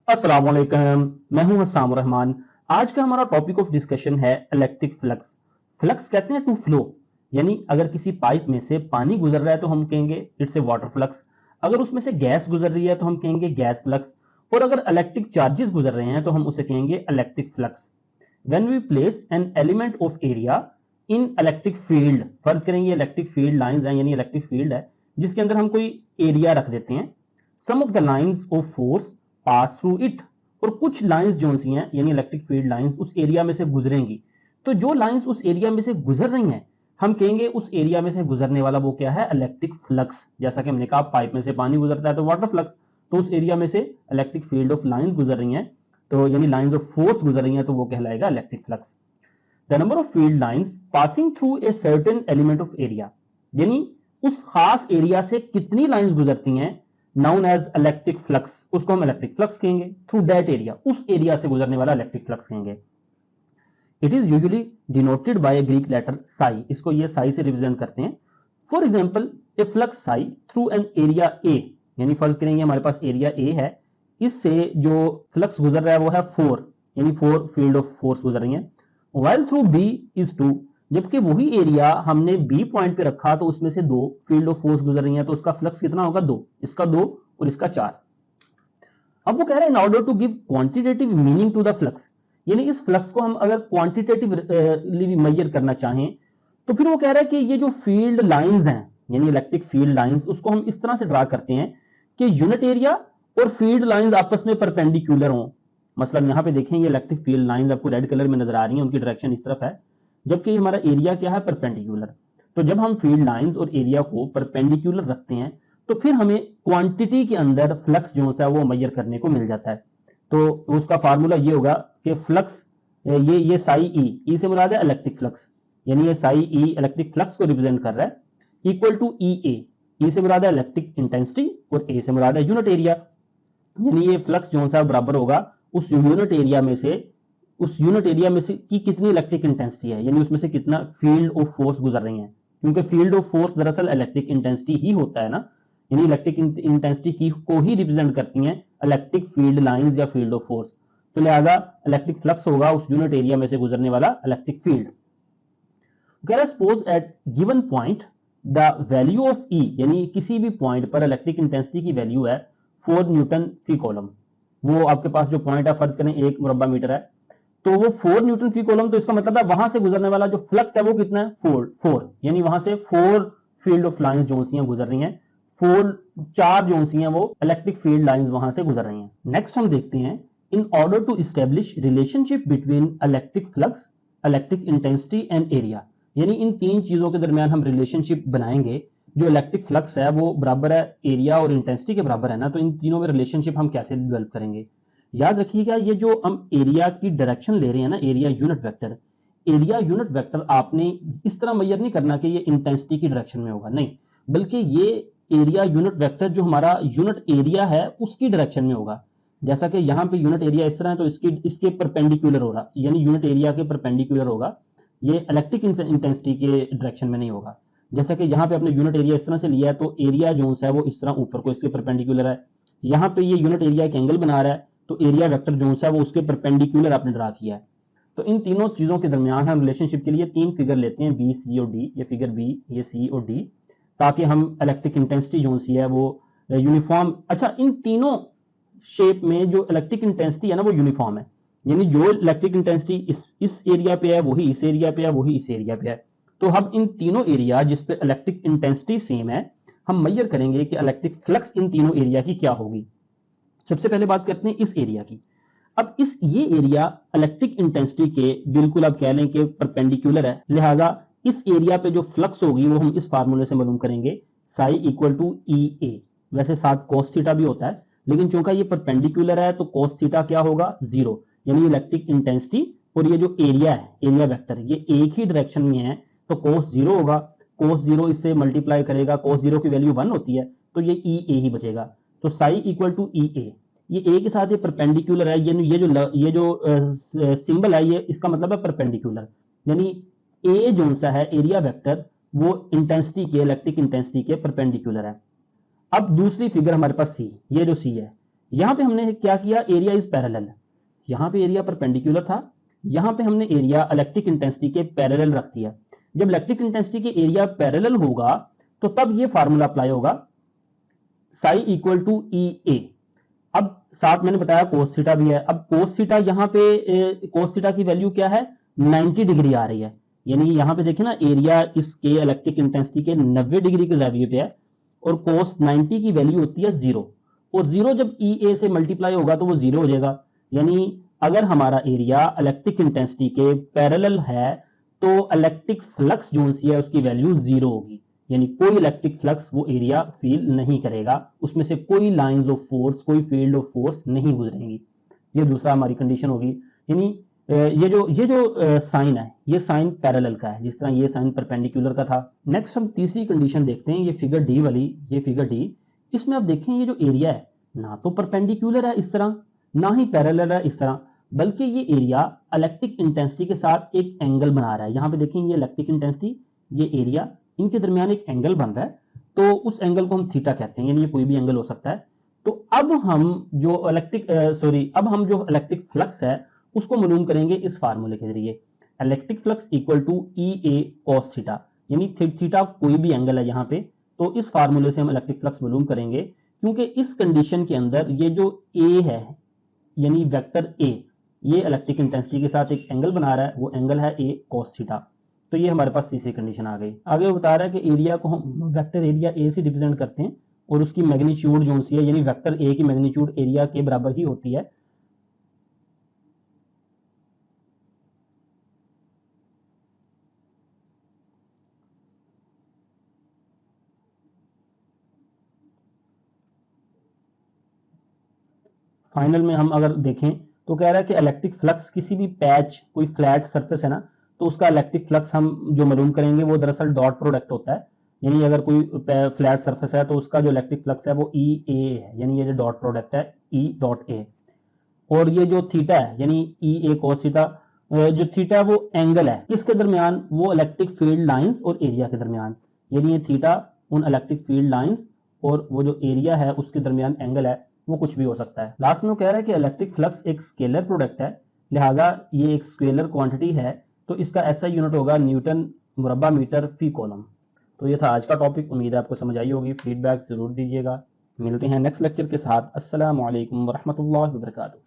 अस्सलाम वालेकुम, मैं हूं हस्साम रहमान। आज का हमारा टॉपिक ऑफ डिस्कशन है इलेक्ट्रिक फ्लक्स। फ्लक्स कहते हैं टू फ्लो, यानी अगर किसी पाइप में से पानी गुजर रहा है तो हम कहेंगे इट्स ए वाटर फ्लक्स। अगर उसमें से गैस गुजर रही है तो हम कहेंगे गैस फ्लक्स। और अगर इलेक्ट्रिक चार्जेस गुजर रहे हैं तो हम उसे कहेंगे electric flux. When we place an element of area in electric field, फर्ज करेंगे इलेक्ट्रिक फील्ड लाइंस हैं, यानी इलेक्ट्रिक फील्ड है जिसके अंदर हम कोई एरिया रख देते हैं। Some of the lines of force pass through it, और कुछ लाइंस जो सी हैं यानी इलेक्ट्रिक फील्ड लाइंस उस एरिया में से गुजरेंगी। तो जो लाइंस उस एरिया में से गुजर रही हैं हम कहेंगे उस एरिया में से गुजरने वाला वो क्या है, इलेक्ट्रिक फ्लक्स। जैसा कि हमने कहा पाइप में से पानी गुजरता है तो वाटर फ्लक्स, तो उस एरिया में से इलेक्ट्रिक फील्ड ऑफ लाइंस गुजर रही हैं तो यानी लाइंस ऑफ फोर्स गुजर रही हैं तो वो कहलाएगा electric flux. The number of field lines passing through a certain element of area, यानी उस खास एरिया से कितनी लाइंस गुजरती हैं, नाउन एज इलेक्ट्रिक फ्लक्स, उसको हम इलेक्ट्रिक फ्लक्स कहेंगे। थ्रू दैट एरिया, उस एरिया से गुजरने वाला इलेक्ट्रिक फ्लक्स कहेंगे। It is usually denoted by a Greek letter psi, इसको ये साई से रिप्रेजेंट करते हैं। For example a flux psi through an area A, यानी फर्ज करेंगे हमारे पास एरिया ए है, इससे जो फ्लक्स गुजर रहा है वो है 4, यानी 4 फील्ड ऑफ फोर्स गुजर रही है। वाइल थ्रू बी इज 2, जबकि वही एरिया हमने बी पॉइंट पे रखा तो उसमें से 2 फील्ड ऑफ फोर्स गुजर रही है तो उसका फ्लक्स कितना होगा, 2, इसका 2 और इसका 4। अब वो कह रहे हैं in order to give quantitative meaning to the flux, यानी इस फ्लक्स को हम अगर क्वांटिटेटिवली मेजर करना चाहें तो फिर वो कह रहा है कि ये जो फील्ड लाइंस हैं यानी इलेक्ट्रिक फील्ड लाइंस, उसको हम इस तरह से ड्रा करते हैं कि यूनिट एरिया और फील्ड लाइंस आपस में परपेंडिकुलर हों। मतलब यहां पे देखें ये इलेक्ट्रिक फील्ड लाइंस आपको रेड कलर में नजर आ रही हैं, उनकी डायरेक्शन इस तरफ है, जबकि हमारा एरिया क्या है, परपेंडिकुलर। तो जब हम फील्ड लाइंस और एरिया को परपेंडिकुलर रखते हैं तो फिर हमें क्वांटिटी के अंदर फ्लक्स जो है वो मेजर करने को मिल जाता है। तो उसका फार्मूला ये होगा कि फ्लक्स ये साई ई से मुराद है इलेक्ट्रिक फ्लक्स, यानी ये साई ई इलेक्ट्रिक फ्लक्स को रिप्रेजेंट कर रहा है, इक्वल टू ई से मुराद है इलेक्ट्रिक इंटेंसिटी और ए से मुराद है यूनिट एरिया। यानी ये फ्लक्स जो है बराबर होगा उस यूनिट एरिया में से, उस यूनिट एरिया में से की कितनी इलेक्ट्रिक इंटेंसिटी है, यानी उसमें से कितना फील्ड ऑफ फोर्स गुजर रही है, क्योंकि फील्ड ऑफ फोर्स दरअसल इलेक्ट्रिक इंटेंसिटी ही होता है ना, यानी इलेक्ट्रिक इंटेंसिटी की को ही रिप्रेजेंट करती हैं इलेक्ट्रिक फील्ड लाइंस या फील्ड ऑफ फोर्स। तो लिहाजा इलेक्ट्रिक फ्लक्स होगा उस यूनिट एरिया में से गुजरने वाला electric field. Suppose at given point the value of E, यानी किसी भी पॉइंट पर इलेक्ट्रिक इंटेंसिटी की वैल्यू है 4 न्यूटन फी कॉलम। वो आपके पास जो पॉइंट है फर्ज करें 1 मुरब्बा मीटर है, तो वो 4 न्यूटन फी कॉलम, तो इसका मतलब है वहां से गुजरने वाला जो फ्लक्स है वो कितना है, 4, यानी वहां से 4 फील्ड ऑफ लाइंस जो सी गुजर रही हैं, 4 जो सी हैं वो इलेक्ट्रिक फील्ड लाइंस वहां से गुजर रही हैं। नेक्स्ट हम देखते हैं in order to establish relationship between electric flux, electric intensity and area, यानी इन 3 चीजों के दरमियान हम रिलेशनशिप बनाएंगे। जो इलेक्ट्रिक फ्लक्स है वो बराबर है एरिया और इंटेंसिटी के बराबर है ना, तो इन तीनों में रिलेशनशिप हम कैसे डेवलप करेंगे। याद रखिएगा ये जो हम एरिया की डायरेक्शन ले रहे हैं ना, area unit vector, area unit vector आपने इस तरह मेजर नहीं करना कि ये इंटेंसिटी की डायरेक्शन में होगा, नहीं, बल्कि ये एरिया यूनिट वेक्टर जो हमारा यूनिट एरिया है उसकी डायरेक्शन में होगा। जैसा कि यहाँ पे यूनिट एरिया इस तरह है तो इसके परपेंडिकुलर होगा, यानी यूनिट एरिया के परपेंडिकुलर होगा, ये इलेक्ट्रिक इंटेंसिटी के डायरेक्शन में नहीं होगा। जैसा कि यहाँ पे अपने यूनिट एरिया इस तरह से लिया है तो एरिया जो है वो इस तरह ऊपर को इसके परपेंडिकुलर है। यहाँ पे ये यूनिट एरिया एक एंगल बना रहा है तो एरिया वेक्टर जो है वो उसके परपेंडिकुलर आपने ड्रा किया है। तो इन तीनों चीजों के दरमियान हम रिलेशनशिप के लिए 3 फिगर लेते हैं, बी, सी और डी। ये फिगर बी, ये सी और डी, ताकि हम इलेक्ट्रिक इंटेंसिटी जो सी है वो यूनिफॉर्म, अच्छा इन तीनों शेप में जो इलेक्ट्रिक इंटेंसिटी है ना वो यूनिफॉर्म है, यानी जो इलेक्ट्रिक इंटेंसिटी इस एरिया पे है वही इस एरिया पे है, वही इस एरिया पे है। तो हम इन तीनों एरिया जिस पे इलेक्ट्रिक इंटेंसिटी सेम है हम मेजर करेंगे कि इलेक्ट्रिक फ्लक्स इन तीनों एरिया की क्या होगी। सबसे पहले बात करते हैं इस एरिया की। अब ये एरिया इलेक्ट्रिक इंटेंसिटी के बिल्कुल आप कह लें कि परपेंडिकुलर है, लिहाजा इस एरिया पे जो फ्लक्स होगी वो हम इस फार्मूले से मालूम करेंगे, साई इक्वल टू ई ए। वैसे साथ कोस थीटा भी होता है, लेकिन चूंकि ये परपेंडिकुलर है तो कोस थीटा क्या होगा, 0, यानी इलेक्ट्रिक इंटेंसिटी और ये जो एरिया है, एरिया वेक्टर, ये एक ही डायरेक्शन में है तो कोस 0 होगा। कोस 0 इससे मल्टीप्लाई करेगा, कोस 0 की वैल्यू 1 होती है तो ये ई ए ही बचेगा। तो साई इक्वल टू ई ए, ये ए के साथ ये परपेंडिकुलर है, ये जो सिंबल है ये इसका मतलब है परपेंडिकुलर, यानी ए जो सा है एरिया वेक्टर वो इंटेंसिटी के, इलेक्ट्रिक इंटेंसिटी के परपेंडिकुलर है। अब दूसरी फिगर हमारे पास सी, ये जो सी है यहां पे हमने क्या किया, एरिया इज पैरेलल, यहां पे एरिया परपेंडिकुलर था, यहां पे हमने एरिया इलेक्ट्रिक इंटेंसिटी के पैरेलल रख दिया। जब इलेक्ट्रिक इंटेंसिटी के एरिया पैरेलल होगा तो तब ये फार्मूला अप्लाई होगा, साई इक्वल टू ई ए। अब साथ मैंने बताया कोस थीटा भी है। अब कोस थीटा यहाँ पे कोस थीटा की वैल्यू क्या है, 90 डिग्री आ रही है। यानी यहाँ पे देखिए ना, एरिया इसके इलेक्ट्रिक इंटेंसिटी के 90 डिग्री के वैल्यू पे है और कोस 90 की वैल्यू होती है 0, और 0 जब ई ए से मल्टीप्लाई होगा तो वो 0 हो जाएगा। यानी अगर हमारा एरिया इलेक्ट्रिक इंटेंसिटी के पैरेलल है तो इलेक्ट्रिक फ्लक्स जो सी है उसकी वैल्यू 0 होगी, यानी कोई इलेक्ट्रिक फ्लक्स वो एरिया फील नहीं करेगा, उसमें से कोई लाइंस ऑफ फोर्स, कोई फील्ड ऑफ फोर्स नहीं गुजरेंगी। ये दूसरा हमारी कंडीशन होगी। यानी ये जो साइन है ये साइन पैरेलल का है, जिस तरह ये साइन परपेंडिकुलर का था। नेक्स्ट हम तीसरी कंडीशन देखते हैं, ये फिगर डी वाली, ये फिगर डी। इसमें आप देखें ये जो एरिया है ना तो परपेंडिकुलर है इस तरह, ना ही पैरेलल है इस तरह, बल्कि ये एरिया इलेक्ट्रिक इंटेंसिटी के साथ एक एंगल बना रहा है। यहाँ पे देखें ये इलेक्ट्रिक इंटेंसिटी, ये एरिया, इनके दरमियान एक एंगल बन रहा है, तो उस एंगल को हम थीटा कहते हैं, यानी ये कोई भी एंगल हो सकता है। तो अब हम जो इलेक्ट्रिक फ्लक्स है उसको मालूम करेंगे इस फार्मूले के जरिए, electric flux equal to E A cos theta, यानी थीटा कोई भी एंगल है यहाँ पे, तो इस फार्मूले से हम इलेक्ट्रिक फ्लक्स मालूम करेंगे। क्योंकि इस कंडीशन के अंदर ये जो ए है यानी वेक्टर ए, ये इलेक्ट्रिक इंटेंसिटी के साथ एक एंगल बना रहा है, वो एंगल है ए कॉस थीटा। तो ये हमारे पास तीसरी कंडीशन आ गई। आगे वो बता रहा है कि एरिया को हम वेक्टर एरिया ए से रिप्रेजेंट करते हैं और उसकी मैग्नीट्यूड जो सी है, यानी वेक्टर ए की मैग्नीट्यूड एरिया के बराबर ही होती है। फाइनल में हम अगर देखें तो कह रहा है कि इलेक्ट्रिक फ्लक्स किसी भी पैच, कोई फ्लैट सरफेस है ना, तो उसका इलेक्ट्रिक फ्लक्स हम जो मालूम करेंगे वो दरअसल डॉट प्रोडक्ट होता है। यानी अगर कोई फ्लैट सरफेस है तो उसका जो इलेक्ट्रिक फ्लक्स है वो ई ए है, यानी ये जो डॉट प्रोडक्ट है ई डॉट ए। और ये जो थीटा है यानी ई ए कॉस थीटा, जो थीटा है वो एंगल है किसके दरमियान, वो इलेक्ट्रिक फील्ड लाइंस और एरिया के दरमियान। यानी ये थीटा उन इलेक्ट्रिक फील्ड लाइंस और वो जो एरिया है उसके दरमियान एंगल है, वो कुछ भी हो सकता है। लास्ट में वो कह रहा है कि इलेक्ट्रिक फ्लक्स एक स्केलर प्रोडक्ट है, लिहाजा ये एक स्केलर क्वांटिटी है, तो इसका ऐसा यूनिट होगा न्यूटन मुरब्बा मीटर फी कॉलम। तो ये था आज का टॉपिक, उम्मीद है आपको समझ आई होगी। फीडबैक जरूर दीजिएगा। मिलते हैं नेक्स्ट लेक्चर के साथ। अस्सलाम वालेकुम वरहमतुल्लाहि वबरकातुहू।